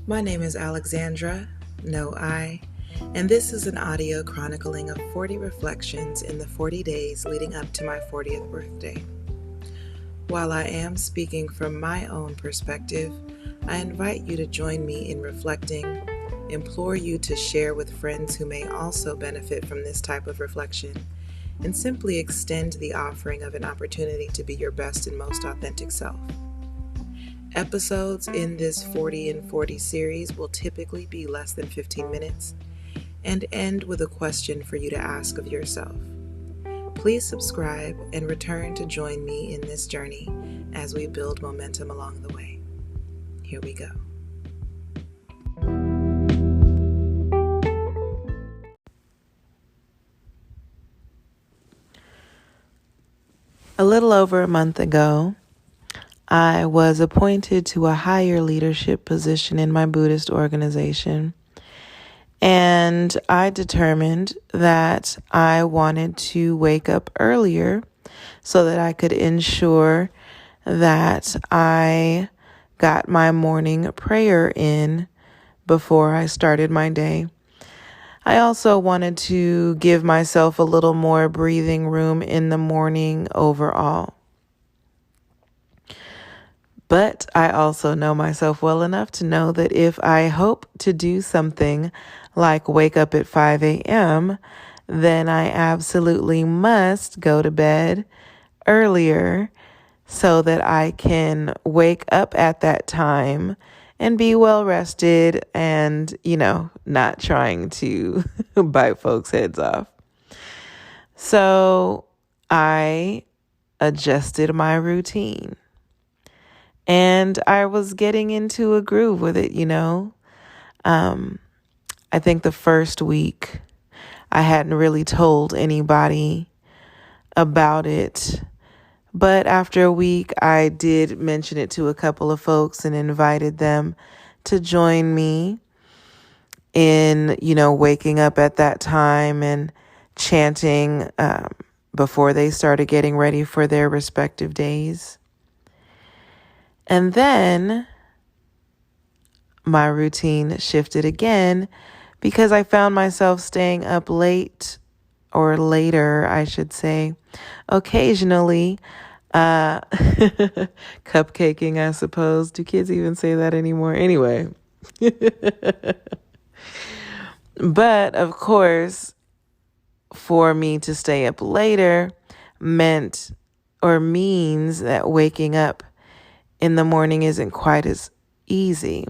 My name is Alexandra, no I, and this is an audio chronicling of 40 reflections in the 40 days leading up to my 40th birthday. While I am speaking from my own perspective, I invite you to join me in reflecting, implore you to share with friends who may also benefit from this type of reflection, and simply extend the offering of an opportunity to be your best and most authentic self. Episodes in this 40 and 40 series will typically be less than 15 minutes and end with a question for you to ask of yourself. Please subscribe and return to join me in this journey as we build momentum along the way. Here we go. A little over a month ago, I was appointed to a higher leadership position in my Buddhist organization, and I determined that I wanted to wake up earlier so that I could ensure that I got my morning prayer in before I started my day. I also wanted to give myself a little more breathing room in the morning overall. But I also know myself well enough to know that if I hope to do something like wake up at 5 a.m., then I absolutely must go to bed earlier so that I can wake up at that time and be well rested and, not trying to bite folks' heads off. So I adjusted my routine. And I was getting into a groove with it, I think the first week I hadn't really told anybody about it. But after a week, I did mention it to a couple of folks and invited them to join me in, waking up at that time and chanting before they started getting ready for their respective days. And then my routine shifted again because I found myself staying up late, or later, I should say, occasionally, cupcaking, I suppose. Do kids even say that anymore? Anyway. But of course, for me to stay up later meant or means that waking up in the morning isn't quite as easy.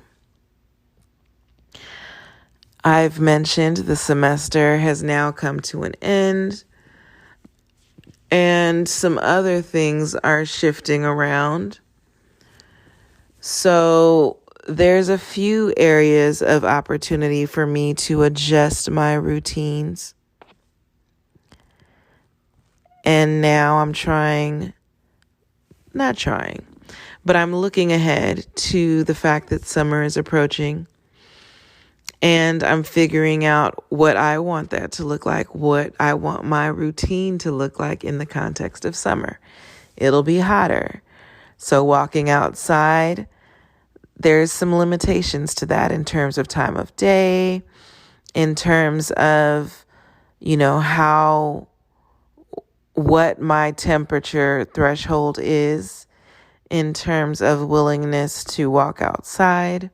I've mentioned the semester has now come to an end, and some other things are shifting around. So there's a few areas of opportunity for me to adjust my routines. And now I'm but I'm looking ahead to the fact that summer is approaching, and I'm figuring out what I want that to look like, what I want my routine to look like in the context of summer. It'll be hotter. So walking outside, there's some limitations to that in terms of time of day, in terms of, what my temperature threshold is, in terms of willingness to walk outside.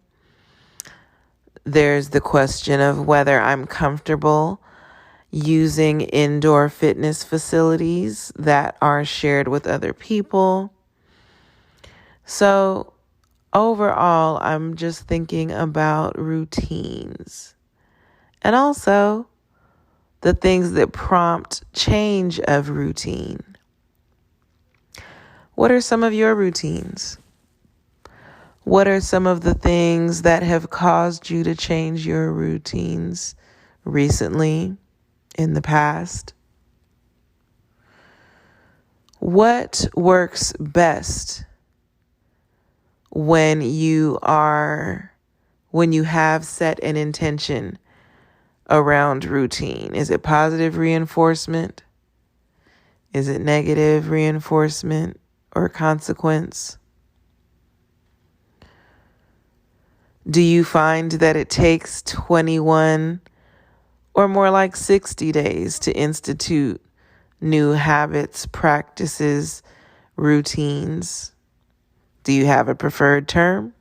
There's the question of whether I'm comfortable using indoor fitness facilities that are shared with other people. So overall, I'm just thinking about routines and also the things that prompt change of routine. What are some of your routines? What are some of the things that have caused you to change your routines recently, in the past? What works best when you have set an intention around routine? Is it positive reinforcement? Is it negative reinforcement or consequence? Do you find that it takes 21 or more like 60 days to institute new habits, practices, routines? Do you have a preferred term?